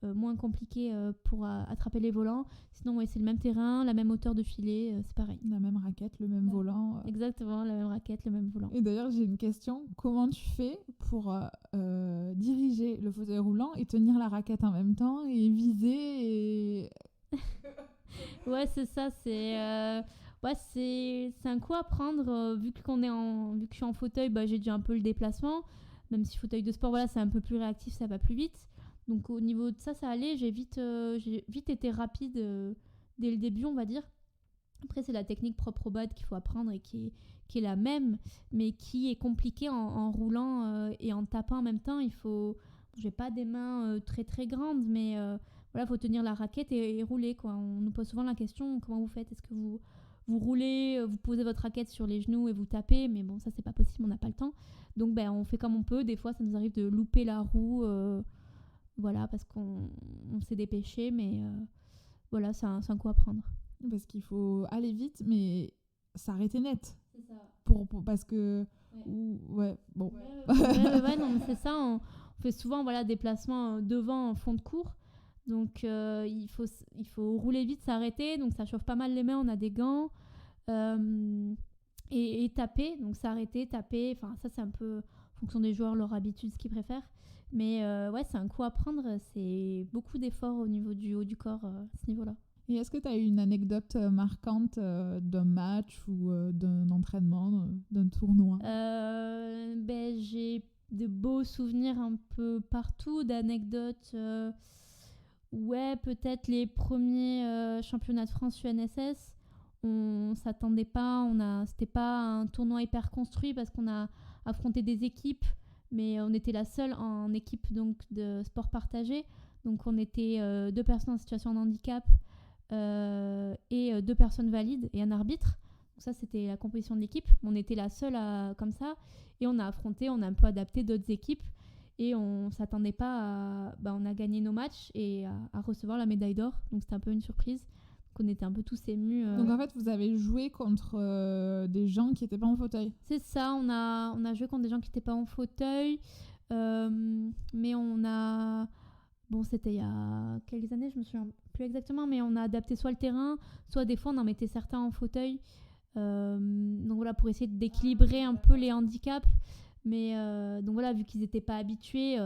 moins compliqué pour attraper les volants. Sinon, c'est le même terrain, la même hauteur de filet, c'est pareil. La même raquette, le même volant. Exactement, la même raquette, le même volant. Et d'ailleurs, j'ai une question. Comment tu fais pour diriger le fauteuil roulant et tenir la raquette en même temps et viser et... Ouais, c'est ça. C'est un coup à prendre. Vu que je suis en fauteuil, j'ai déjà un peu le déplacement. Même si fauteuil de sport, c'est un peu plus réactif, ça va plus vite. Donc au niveau de ça allait. J'ai vite été rapide dès le début, on va dire. Après, c'est la technique propre au bad qu'il faut apprendre et qui est la même, mais qui est compliquée en roulant et en tapant en même temps. J'ai pas des mains très très grandes, mais voilà, faut tenir la raquette et rouler, quoi. On nous pose souvent la question, comment vous faites ? Est-ce que vous roulez, vous posez votre raquette sur les genoux et vous tapez ? Mais bon, ça c'est pas possible, on n'a pas le temps. Donc on fait comme on peut. Des fois, ça nous arrive de louper la roue, voilà, parce qu'on s'est dépêché, mais voilà, c'est un coup à prendre. Parce qu'il faut aller vite, mais s'arrêter net. C'est ça. Parce que... Ouais, bon. Ouais, non, mais c'est ça. On fait souvent des placements devant en fond de cours. Donc, il faut rouler vite, s'arrêter. Donc, ça chauffe pas mal les mains. On a des gants. Et taper. Donc, s'arrêter, taper. Enfin, ça, c'est un peu en fonction des joueurs, leur habitude, ce qu'ils préfèrent. Mais ouais, c'est un coup à prendre. C'est beaucoup d'efforts au niveau du haut du corps à ce niveau-là. Et est-ce que tu as eu une anecdote marquante d'un match ou d'un entraînement, d'un tournoi ? J'ai de beaux souvenirs un peu partout, d'anecdotes. Ouais, peut-être les premiers championnats de France UNSS. On s'attendait pas, c'était pas un tournoi hyper construit parce qu'on a affronté des équipes, mais on était la seule en équipe donc, de sport partagé. Donc on était 2 personnes en situation de handicap. Et 2 personnes valides et un arbitre. Donc ça, c'était la composition de l'équipe. On était la seule comme ça. Et on a un peu adapté d'autres équipes. Et on s'attendait pas à... on a gagné nos matchs et à recevoir la médaille d'or. Donc c'était un peu une surprise. Donc on était un peu tous émus. Donc en fait, vous avez joué contre des gens qui n'étaient pas en fauteuil. C'est ça, on a joué contre des gens qui n'étaient pas en fauteuil. Mais on a... Bon, c'était il y a quelques années, je me souviens plus exactement, mais on a adapté soit le terrain, soit des fois on en mettait certains en fauteuil. Donc voilà, pour essayer d'équilibrer un peu les handicaps. Mais donc voilà, vu qu'ils n'étaient pas habitués,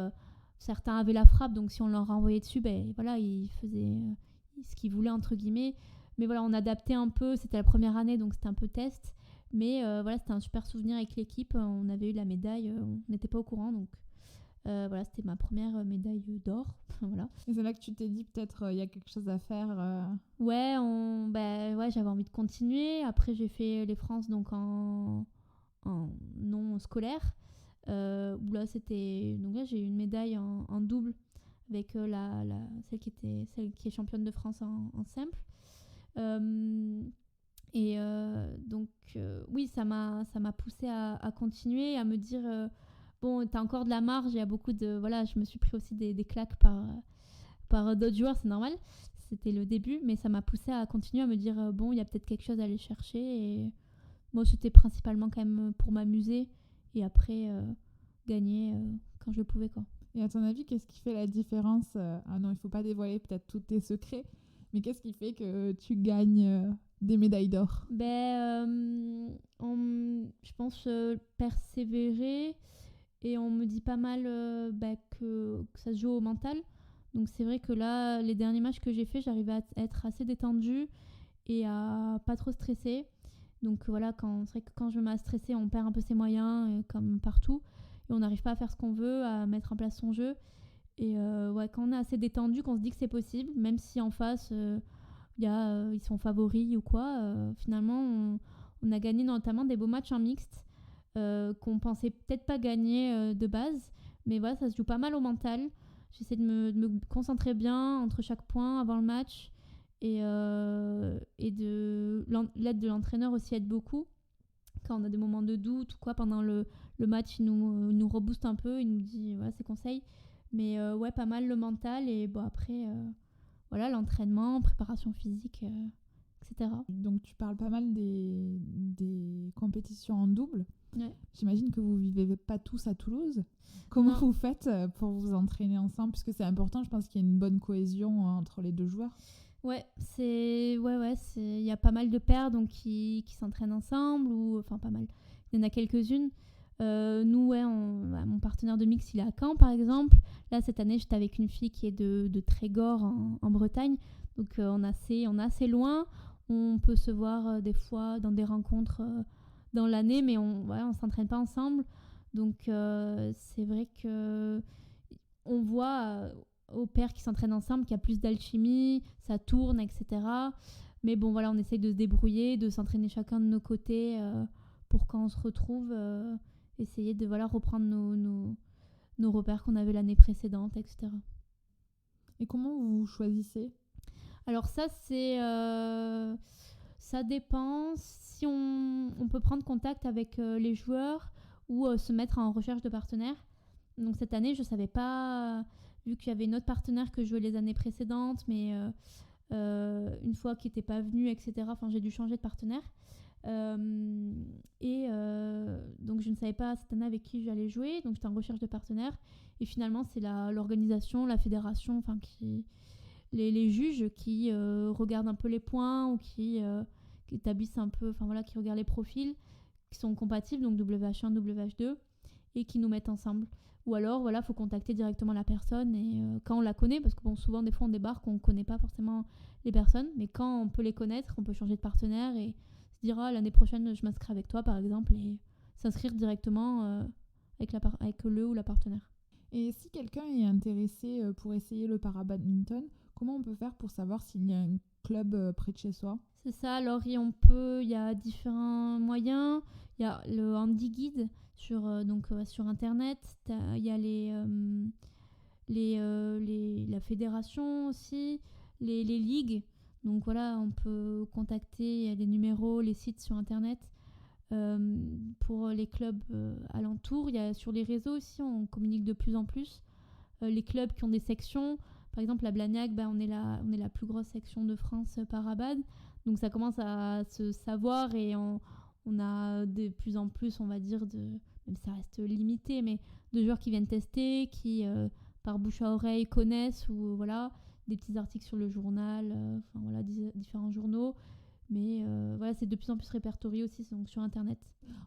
certains avaient la frappe, donc si on leur renvoyait dessus, voilà, ils faisaient ce qu'ils voulaient, entre guillemets. Mais voilà, on adaptait un peu, c'était la première année, donc c'était un peu test. Mais voilà, c'était un super souvenir avec l'équipe, on avait eu la médaille, on n'était pas au courant, donc... voilà, c'était ma première médaille d'or. Voilà. Et c'est là que tu t'es dit peut-être il y a quelque chose à faire. Ouais, j'avais envie de continuer. Après, j'ai fait les France donc en non scolaire. Où là, donc là, j'ai eu une médaille en double avec celle qui est championne de France en simple. Donc oui, ça m'a poussée à continuer, à me dire bon, t'as encore de la marge, il y a beaucoup de... Voilà, je me suis pris aussi des claques par d'autres joueurs, c'est normal. C'était le début, mais ça m'a poussée à continuer, à me dire, bon, il y a peut-être quelque chose à aller chercher. Et moi, c'était principalement quand même pour m'amuser et après gagner quand je le pouvais, quoi. Et à ton avis, qu'est-ce qui fait la différence Ah non, il faut pas dévoiler peut-être tous tes secrets, mais qu'est-ce qui fait que tu gagnes des médailles d'or ? Je pense persévérer. Et on me dit pas mal que ça se joue au mental. Donc c'est vrai que là, les derniers matchs que j'ai faits, j'arrivais à être assez détendue et à pas trop stresser. Donc voilà, c'est vrai que quand je me mets à stresser, on perd un peu ses moyens, comme partout. Et on n'arrive pas à faire ce qu'on veut, à mettre en place son jeu. Et quand on est assez détendu, qu'on se dit que c'est possible, même si en face, ils sont favoris ou quoi, finalement, on a gagné notamment des beaux matchs en mixte. Qu'on pensait peut-être pas gagner de base, mais voilà, ça se joue pas mal au mental. J'essaie de me concentrer bien entre chaque point avant le match et l'aide de l'entraîneur aussi aide beaucoup quand on a des moments de doute ou quoi pendant le match. Il nous rebooste un peu, il nous dit ses conseils, mais ouais, pas mal le mental. Et bon, après voilà, l'entraînement, préparation physique, etc. Donc tu parles pas mal des compétitions en double. Ouais. J'imagine que vous vivez pas tous à Toulouse. Comment vous faites pour vous entraîner ensemble ? Puisque c'est important, je pense qu'il y a une bonne cohésion entre les deux joueurs. Ouais, il y a pas mal de paires donc qui s'entraînent ensemble, enfin pas mal. Il y en a quelques-unes. Nous, mon partenaire de mix, il est à Caen par exemple. Là cette année, j'étais avec une fille qui est de Trégor en Bretagne. Donc on est assez loin. On peut se voir des fois dans des rencontres dans l'année, mais on s'entraîne pas ensemble. Donc c'est vrai que on voit aux pairs qui s'entraînent ensemble qu'il y a plus d'alchimie, ça tourne, etc. Mais bon, voilà, on essaye de se débrouiller, de s'entraîner chacun de nos côtés pour quand on se retrouve, essayer de reprendre nos repères qu'on avait l'année précédente, etc. Et comment vous choisissez ? Alors ça, ça dépend. Si on peut prendre contact avec les joueurs ou se mettre en recherche de partenaires. Donc cette année, je ne savais pas, vu qu'il y avait une autre partenaire que je jouais les années précédentes, mais une fois qu'il n'était pas venu, etc. Enfin, j'ai dû changer de partenaire. Donc je ne savais pas cette année avec qui j'allais jouer. Donc j'étais en recherche de partenaires. Et finalement, c'est l'organisation, la fédération, enfin les juges qui regardent un peu les points ou qui établissent un peu, qui regardent les profils qui sont compatibles, donc WH1, WH2, et qui nous mettent ensemble. Ou alors, faut contacter directement la personne et quand on la connaît, parce que souvent, des fois, on débarque, on ne connaît pas forcément les personnes, mais quand on peut les connaître, on peut changer de partenaire et se dire l'année prochaine, je m'inscris avec toi, par exemple, et s'inscrire directement avec le ou la partenaire. Et si quelqu'un est intéressé pour essayer le para-badminton, comment on peut faire pour savoir s'il y a un club près de chez soi ? C'est ça, alors il y a différents moyens. Il y a le Handi Guide sur internet. Il y a la fédération aussi, les ligues. Donc on peut contacter, il y a les numéros, les sites sur internet. Pour les clubs alentours, il y a sur les réseaux aussi, on communique de plus en plus. Les clubs qui ont des sections, par exemple la Blagnac, on est la plus grosse section de France para-bad, donc ça commence à se savoir et on a de plus en plus, on va dire, même ça reste limité, mais de joueurs qui viennent tester, qui par bouche à oreille connaissent, ou des petits articles sur le journal, différents journaux. Mais c'est de plus en plus répertorié aussi donc sur internet.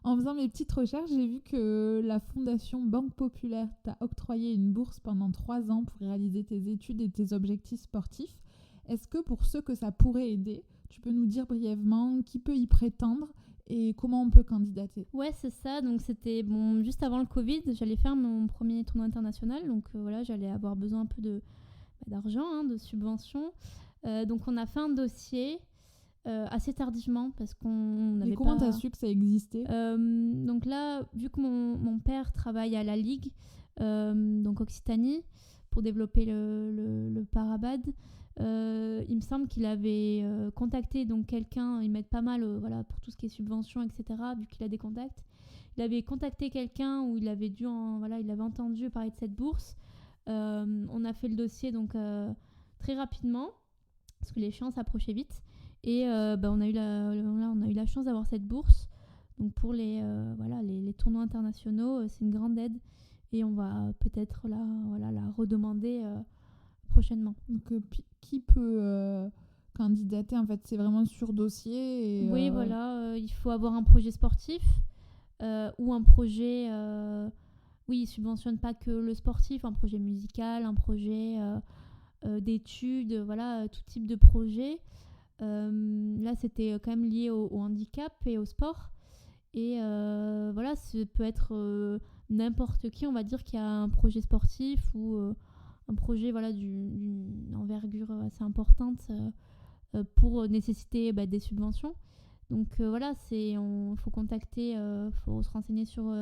En faisant mes petites recherches, j'ai vu que la Fondation Banque Populaire t'a octroyé une bourse pendant 3 ans pour réaliser tes études et tes objectifs sportifs. Est-ce que pour ceux que ça pourrait aider, tu peux nous dire brièvement qui peut y prétendre et comment on peut candidater ? Ouais, c'est ça. Donc c'était juste avant le Covid, j'allais faire mon premier tournoi international. Donc j'allais avoir besoin un peu d'argent, de subventions. Donc on a fait un dossier assez tardivement parce qu'on n'avait pas... Et comment t'as su que ça existait ? Donc là, vu que mon père travaille à la Ligue, donc Occitanie, pour développer le parabad, il me semble qu'il avait contacté donc quelqu'un, ils mettent pas mal pour tout ce qui est subvention, etc., vu qu'il a des contacts. Il avait contacté quelqu'un où il avait il avait entendu parler de cette bourse. On a fait le dossier donc très rapidement parce que l'échéance approchait vite. Et on a eu la chance d'avoir cette bourse. Donc pour les tournois internationaux, c'est une grande aide. Et on va peut-être la redemander prochainement. Donc qui peut candidater ? En fait, c'est vraiment sur dossier. Oui, il faut avoir un projet sportif ou un projet... il ne subventionne pas que le sportif, un projet musical, un projet d'études, tout type de projet. Là, c'était quand même lié au handicap et au sport. Et ça peut être n'importe qui, on va dire, qui a un projet sportif ou un projet d'une envergure assez importante pour nécessiter des subventions. Donc faut contacter, faut se renseigner sur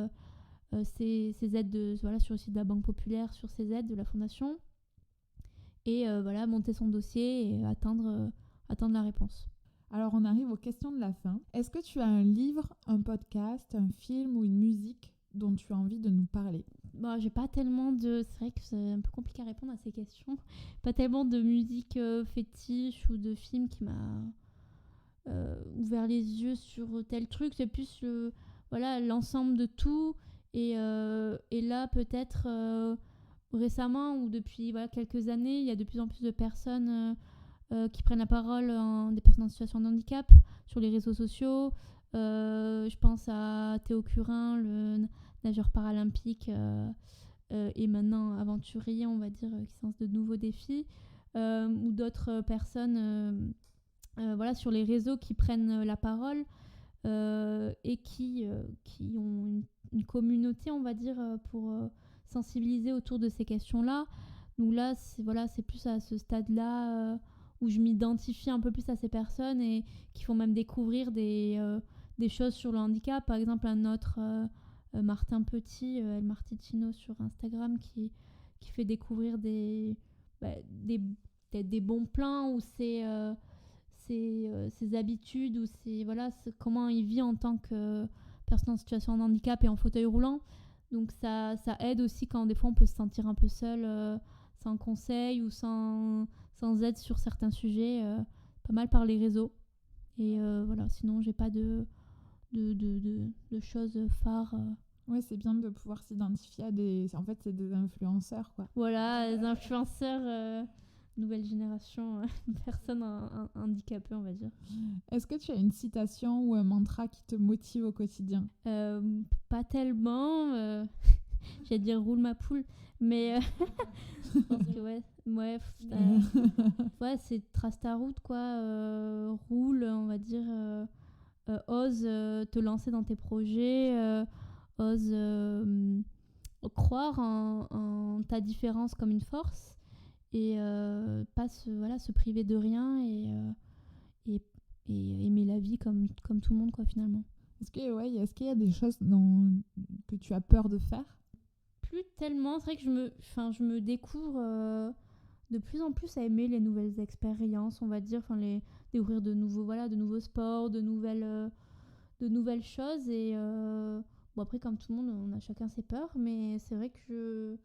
ces aides, sur le site de la Banque Populaire, sur ces aides de la Fondation. Et monter son dossier et attendre la réponse. Alors on arrive aux questions de la fin. Est-ce que tu as un livre, un podcast, un film ou une musique dont tu as envie de nous parler ? J'ai pas tellement de... C'est vrai que c'est un peu compliqué à répondre à ces questions. Pas tellement de musique fétiche ou de film qui m'a ouvert les yeux sur tel truc. C'est plus l'ensemble de tout. Et là, peut-être récemment ou depuis quelques années, il y a de plus en plus de personnes... qui prennent la parole, des personnes en situation de handicap sur les réseaux sociaux. Je pense à Théo Curin, le nageur paralympique et maintenant aventurier, on va dire, qui se lance de nouveaux défis. Ou d'autres personnes sur les réseaux qui prennent la parole et qui ont une communauté, on va dire, pour sensibiliser autour de ces questions-là. Donc là, c'est plus à ce stade-là où je m'identifie un peu plus à ces personnes et qui font même découvrir des choses sur le handicap. Par exemple, un autre, Martin Petit, El Marticino sur Instagram, qui fait découvrir des bons plans ou ses habitudes ou comment il vit en tant que personne en situation de handicap et en fauteuil roulant. Donc ça aide aussi quand des fois on peut se sentir un peu seul, sans conseil ou sans aide sur certains sujets, pas mal par les réseaux. Et sinon j'ai pas de choses phares. Ouais, c'est bien de pouvoir s'identifier à en fait, c'est des influenceurs, quoi. Voilà, les influenceurs, nouvelle génération, personnes handicapées, on va dire. Est-ce que tu as une citation ou un mantra qui te motive au quotidien ? Pas tellement. J'allais dire roule ma poule, mais je pense que c'est trace ta route, quoi. Roule, on va dire. Ose te lancer dans tes projets. Ose croire en ta différence comme une force. Et pas se priver de rien et aimer la vie comme tout le monde, quoi, finalement. Est-ce qu'il y a des choses que tu as peur de faire ? Plus tellement. C'est vrai que je me découvre de plus en plus à aimer les nouvelles expériences, on va dire, découvrir de nouveaux sports, de nouvelles choses. Et après, comme tout le monde, on a chacun ses peurs, mais c'est vrai que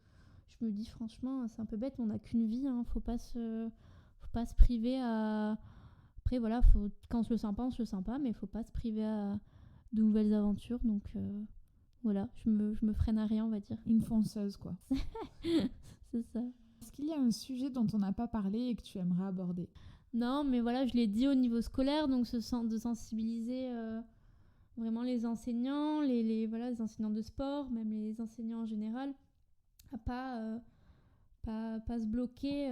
je me dis franchement, c'est un peu bête, mais on n'a qu'une vie, hein, faut pas se priver à... Après quand on se le sent pas, mais faut pas se priver à de nouvelles aventures, donc je me freine à rien, on va dire. Une fonceuse, quoi. C'est ça. Est-ce qu'il y a un sujet dont on n'a pas parlé et que tu aimerais aborder ? Non, mais je l'ai dit au niveau scolaire, donc de sensibiliser vraiment les enseignants, les enseignants de sport, même les enseignants en général, à pas se bloquer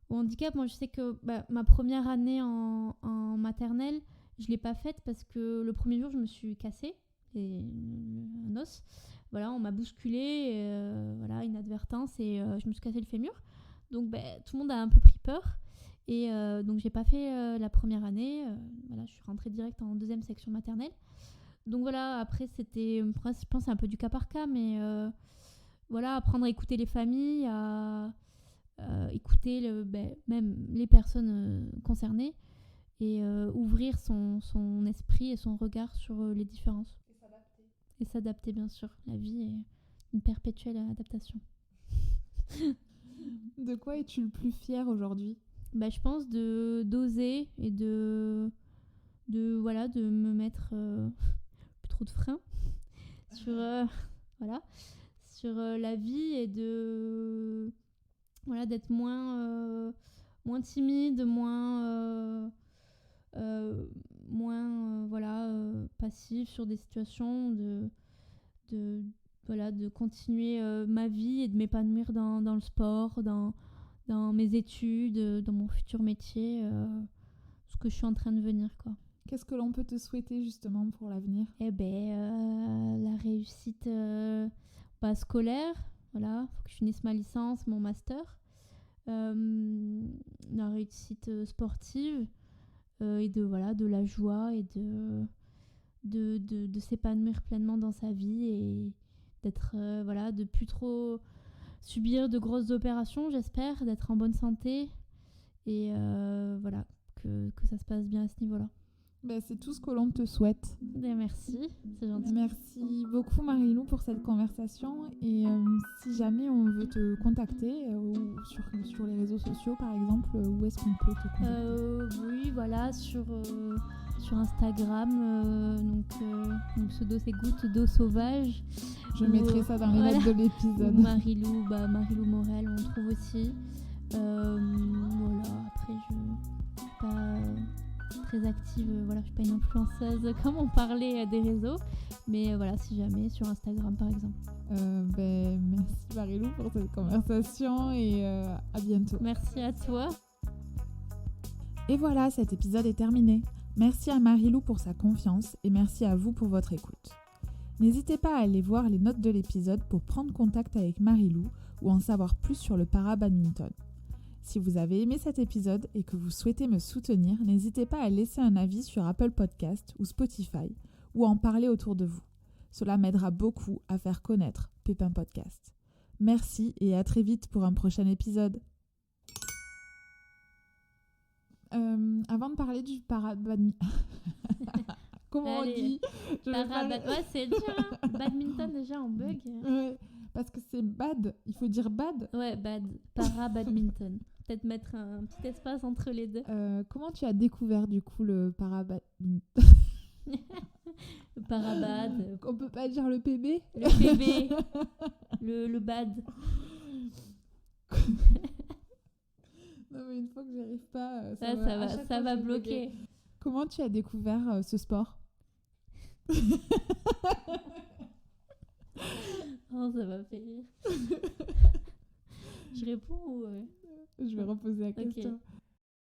au handicap. Moi, je sais que ma première année en maternelle, je l'ai pas faite parce que le premier jour, je me suis cassée un os. On m'a bousculée, inadvertance, et je me suis cassé le fémur. Donc, tout le monde a un peu pris peur. Et donc, j'ai pas fait la première année. Je suis rentrée direct en deuxième section maternelle. Donc, après, je pense que c'est un peu du cas par cas, mais... apprendre à écouter les familles, à écouter même les personnes concernées et ouvrir son esprit et son regard sur les différences. Et s'adapter, bien sûr. La vie est une perpétuelle adaptation. De quoi es-tu le plus fière aujourd'hui ? Je pense d'oser et de me mettre plus trop de freins sur... sur la vie et d'être moins timide, moins passive sur des situations, de continuer ma vie et de m'épanouir dans le sport, dans mes études, dans mon futur métier, ce que je suis en train de devenir, quoi. Qu'est-ce que l'on peut te souhaiter justement pour l'avenir ? La réussite scolaire, faut que je finisse ma licence, mon master, la réussite sportive et de la joie et de s'épanouir pleinement dans sa vie et d'être de plus trop subir de grosses opérations, j'espère, d'être en bonne santé et que ça se passe bien à ce niveau-là. C'est tout ce que l'on te souhaite. Merci, c'est gentil. Merci beaucoup Marie-Lou pour cette conversation. Et si jamais on veut te contacter ou sur les réseaux sociaux par exemple, où est-ce qu'on peut te contacter ? Sur Instagram, mon pseudo c'est Goutte d'eau sauvage. Je mettrai ça dans les notes de l'épisode. Marie-Lou Morel, on trouve aussi. Après je suis pas très active, je suis pas une influenceuse comme on parlait des réseaux, mais si jamais sur Instagram par exemple. Merci Marie-Lou pour cette conversation et à bientôt. Merci à toi. Et voilà, cet épisode est terminé. Merci à Marie-Lou pour sa confiance et merci à vous pour votre écoute. N'hésitez pas à aller voir les notes de l'épisode pour prendre contact avec Marie-Lou ou en savoir plus sur le para-badminton. Si vous avez aimé cet épisode et que vous souhaitez me soutenir, n'hésitez pas à laisser un avis sur Apple Podcast ou Spotify ou à en parler autour de vous. Cela m'aidera beaucoup à faire connaître Pépin Podcast. Merci et à très vite pour un prochain épisode. Avant de parler du para-badminton... Comment Allez, on dit ouais, c'est dur, hein. Badminton, déjà, on bug. Ouais, parce que c'est bad. Il faut dire bad. Ouais, para-badminton. Peut-être mettre un petit espace entre les deux. Comment tu as découvert, du coup, le para-badminton? Le parabad. On peut pas dire le PB? Le PB. le bad. Non, mais une fois que j'y arrive pas, ça va bloquer. Comment tu as découvert ce sport? Oh, ça m'a fait rire. Je réponds ou... Je vais reposer la question.